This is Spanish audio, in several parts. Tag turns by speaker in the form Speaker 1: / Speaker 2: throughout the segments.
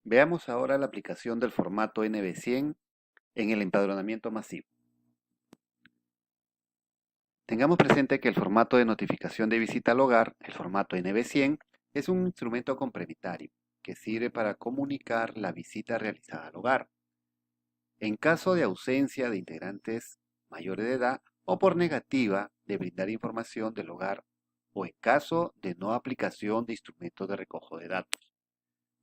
Speaker 1: Veamos ahora la aplicación del formato NV100 en el empadronamiento masivo. Tengamos presente que el formato de notificación de visita al hogar, el formato NV100, es un instrumento complementario que sirve para comunicar la visita realizada al hogar. En caso de ausencia de integrantes mayores de edad o por negativa de brindar información del hogar o en caso de no aplicación de instrumentos de recojo de datos.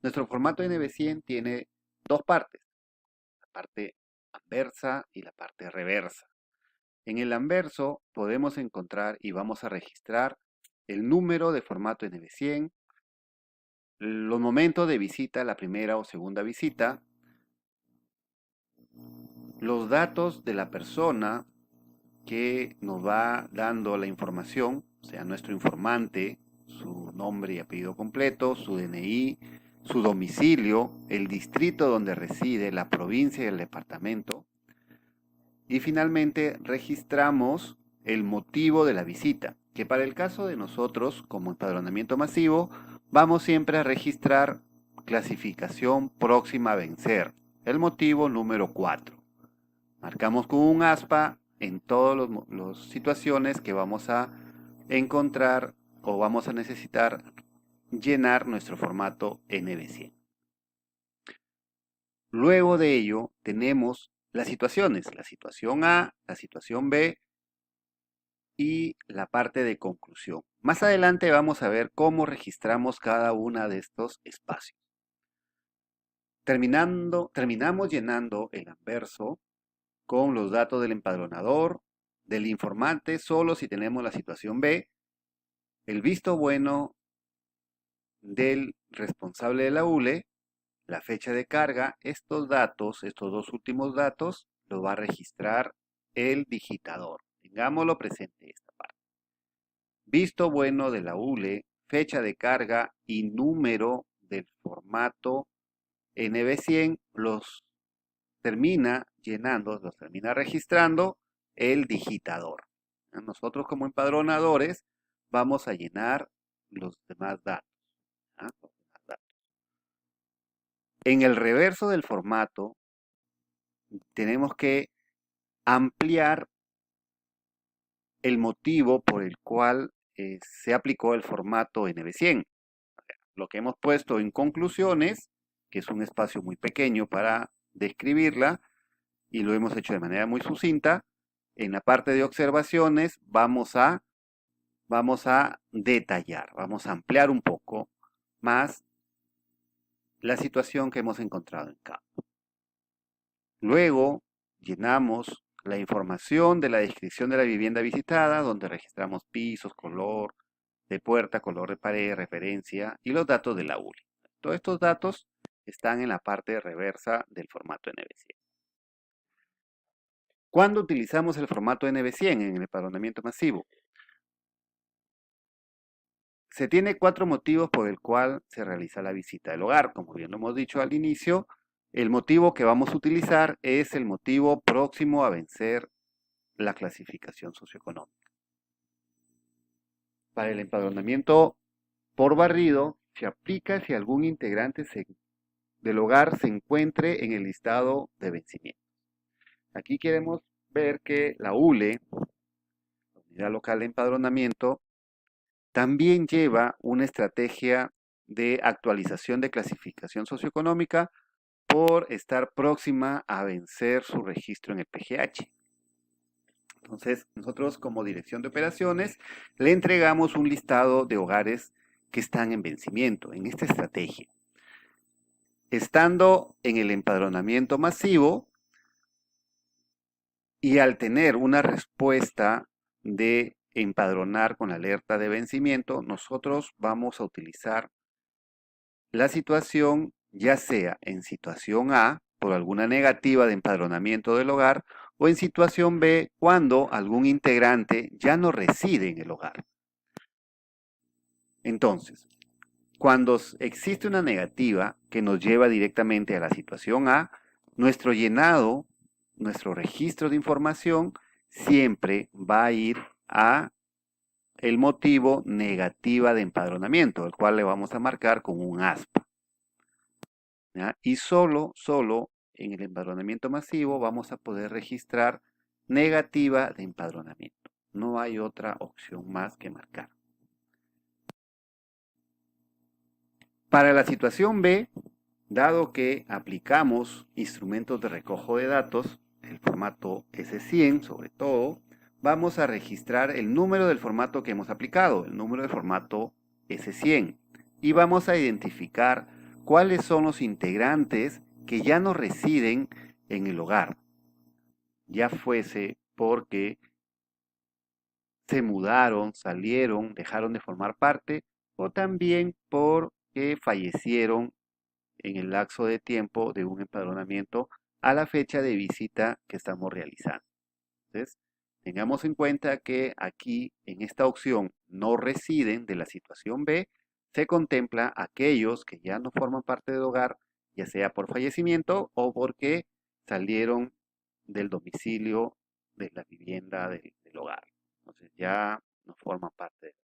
Speaker 1: Nuestro formato NV100 tiene dos partes, la parte anversa y la parte reversa. En el anverso podemos encontrar y vamos a registrar el número de formato NV100, los momentos de visita, la primera o segunda visita, los datos de la persona que nos va dando la información, o sea, nuestro informante, su nombre y apellido completo, su DNI, su domicilio, el distrito donde reside, la provincia y el departamento. Y finalmente registramos el motivo de la visita, que para el caso de nosotros, como empadronamiento masivo, vamos siempre a registrar clasificación próxima a vencer, el motivo número 4. Marcamos con un aspa en todas las situaciones que vamos a encontrar o vamos a necesitar llenar nuestro formato NV100. Luego de ello tenemos las situaciones, la situación A, la situación B y la parte de conclusión. Más adelante vamos a ver cómo registramos cada una de estos espacios. Terminamos llenando el anverso con los datos del empadronador, del informante, solo si tenemos la situación B, el visto bueno del responsable de la ULE, la fecha de carga. Estos datos, estos dos últimos datos, los va a registrar el digitador. Tengámoslo presente esta parte. Visto bueno de la ULE, fecha de carga y número del formato NV100 los termina llenando, los termina registrando el digitador. Nosotros como empadronadores vamos a llenar los demás datos. En el reverso del formato tenemos que ampliar el motivo por el cual se aplicó el formato NV100. Lo que hemos puesto en conclusiones, que es un espacio muy pequeño para describirla, y lo hemos hecho de manera muy sucinta. En la parte de observaciones vamos a detallar, vamos a ampliar un poco más la situación que hemos encontrado en campo. Luego llenamos la información de la descripción de la vivienda visitada, donde registramos pisos, color de puerta, color de pared, referencia y los datos de la ULE. Todos estos datos están en la parte reversa del formato NV100. ¿Cuándo utilizamos el formato NV100 en el empadronamiento masivo? Se tiene 4 motivos por el cual se realiza la visita del hogar. Como bien lo hemos dicho al inicio, el motivo que vamos a utilizar es el motivo próximo a vencer la clasificación socioeconómica. Para el empadronamiento por barrido, se aplica si algún integrante del hogar se encuentre en el listado de vencimiento. Aquí queremos ver que la ULE, la Unidad Local de Empadronamiento, también lleva una estrategia de actualización de clasificación socioeconómica por estar próxima a vencer su registro en el PGH. Entonces, nosotros como dirección de operaciones le entregamos un listado de hogares que están en vencimiento en esta estrategia. Estando en el empadronamiento masivo y al tener una respuesta de empadronar con alerta de vencimiento, nosotros vamos a utilizar la situación, ya sea en situación A, por alguna negativa de empadronamiento del hogar, o en situación B, cuando algún integrante ya no reside en el hogar. Entonces, cuando existe una negativa que nos lleva directamente a la situación A, nuestro llenado, nuestro registro de información, siempre va a ir a el motivo negativa de empadronamiento, el cual le vamos a marcar con un aspa. ¿ya? Y solo en el empadronamiento masivo vamos a poder registrar negativa de empadronamiento. No hay otra opción más que marcar. Para la situación B, dado que aplicamos instrumentos de recojo de datos, el formato S100 sobre todo, vamos a registrar el número del formato que hemos aplicado, el número de formato S100, y vamos a identificar cuáles son los integrantes que ya no residen en el hogar, ya fuese porque se mudaron, salieron, dejaron de formar parte, o también porque fallecieron en el lapso de tiempo de un empadronamiento a la fecha de visita que estamos realizando. Entonces, tengamos en cuenta que aquí, en esta opción no residen de la situación B, se contempla aquellos que ya no forman parte del hogar, ya sea por fallecimiento o porque salieron del domicilio de la vivienda del hogar. Entonces ya no forman parte del hogar.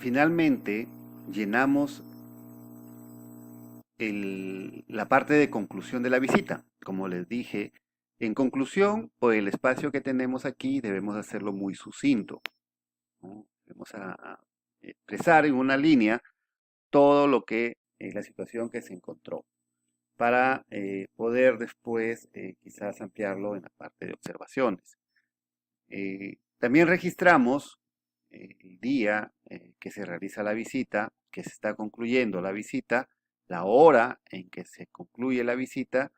Speaker 1: Finalmente, llenamos la parte de conclusión de la visita. Como les dije, en conclusión, por el espacio que tenemos aquí, debemos hacerlo muy sucinto, ¿no? Debemos expresar en una línea todo lo que es la situación que se encontró para poder después quizás ampliarlo en la parte de observaciones. También registramos el día que se realiza la visita, que se está concluyendo la visita, la hora en que se concluye la visita,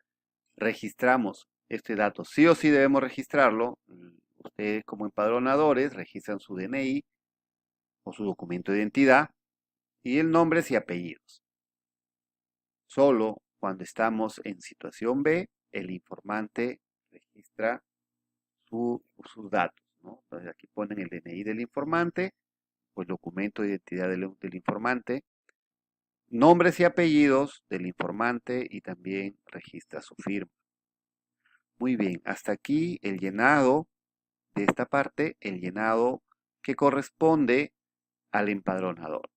Speaker 1: registramos este dato. Sí o sí debemos registrarlo. Ustedes como empadronadores registran su DNI o su documento de identidad y el nombre y apellidos. Solo cuando estamos en situación B, el informante registra sus datos, ¿no? Entonces aquí ponen el DNI del informante, pues documento de identidad del informante, nombres y apellidos del informante y también registra su firma. Muy bien, hasta aquí el llenado de esta parte, el llenado que corresponde al empadronador.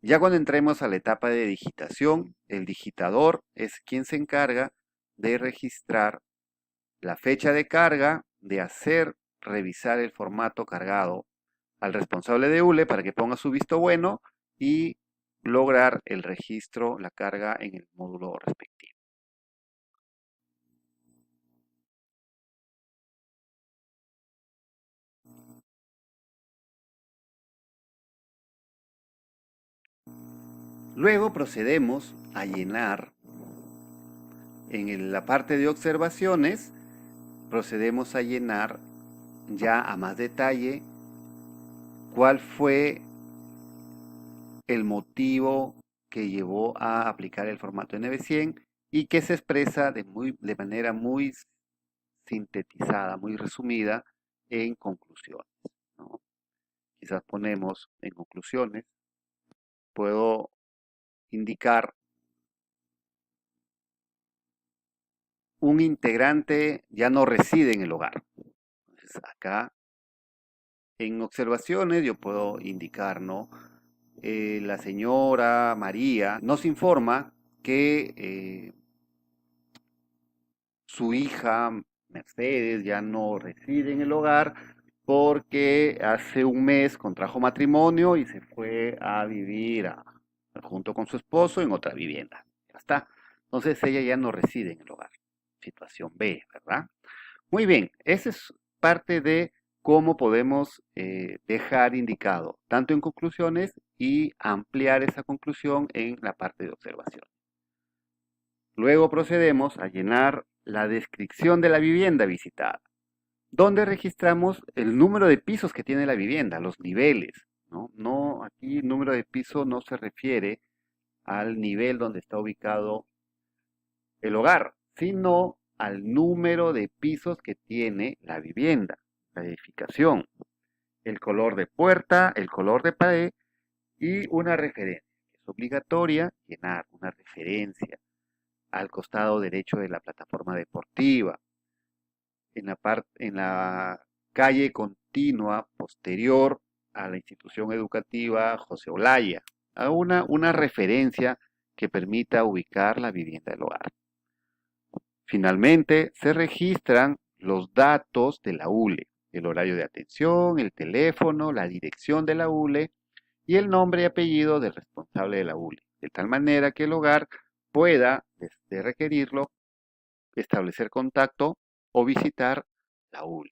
Speaker 1: Ya cuando entremos a la etapa de digitación, el digitador es quien se encarga de registrar la fecha de carga, de hacer revisar el formato cargado al responsable de ULE para que ponga su visto bueno y lograr el registro, la carga en el módulo respectivo. Luego procedemos a llenar en la parte de observaciones, procedemos a llenar ya a más detalle cuál fue el motivo que llevó a aplicar el formato NV100 y que se expresa de manera muy sintetizada, muy resumida en conclusiones, ¿no? Quizás ponemos en conclusiones, puedo indicar un integrante ya no reside en el hogar. Entonces acá en observaciones yo puedo indicar, ¿no? La señora María nos informa que su hija Mercedes ya no reside en el hogar porque hace un mes contrajo matrimonio y se fue a vivir junto con su esposo en otra vivienda. Ya está. Entonces ella ya no reside en el hogar. Situación B, ¿verdad? Muy bien, esa es parte de cómo podemos dejar indicado, tanto en conclusiones y ampliar esa conclusión en la parte de observación. Luego procedemos a llenar la descripción de la vivienda visitada, donde registramos el número de pisos que tiene la vivienda, los niveles, ¿no? No, aquí el número de piso no se refiere al nivel donde está ubicado el hogar, sino al número de pisos que tiene la vivienda, la edificación, el color de puerta, el color de pared y una referencia. Es obligatoria llenar una referencia al costado derecho de la plataforma deportiva, en la calle continua posterior a la institución educativa José Olaya, a una referencia que permita ubicar la vivienda del hogar. Finalmente, se registran los datos de la ULE, el horario de atención, el teléfono, la dirección de la ULE y el nombre y apellido del responsable de la ULE, de tal manera que el hogar pueda, desde requerirlo, establecer contacto o visitar la ULE.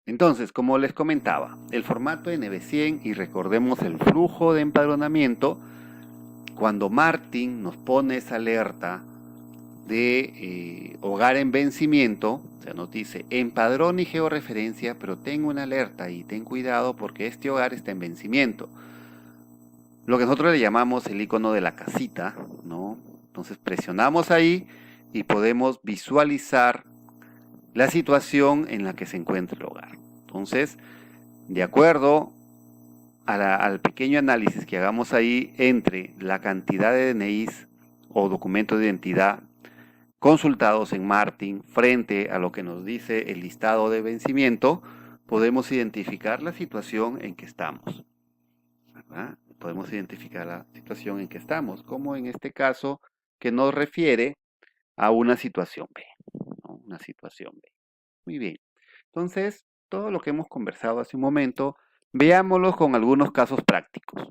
Speaker 1: Entonces, como les comentaba, el formato NB100 y recordemos el flujo de empadronamiento, cuando Martín nos pone esa alerta de hogar en vencimiento, o sea, nos dice empadrón y georreferencia, pero tengo una alerta y ten cuidado porque este hogar está en vencimiento. Lo que nosotros le llamamos el icono de la casita, ¿no? Entonces presionamos ahí y podemos visualizar la situación en la que se encuentra el hogar. Entonces, de acuerdo al pequeño análisis que hagamos ahí entre la cantidad de DNIs o documentos de identidad consultados en Martín frente a lo que nos dice el listado de vencimiento, podemos identificar la situación en que estamos, ¿verdad? Podemos identificar la situación en que estamos, como en este caso que nos refiere a una situación B, ¿no? Una situación B. Muy bien. Entonces, todo lo que hemos conversado hace un momento, veámoslo con algunos casos prácticos.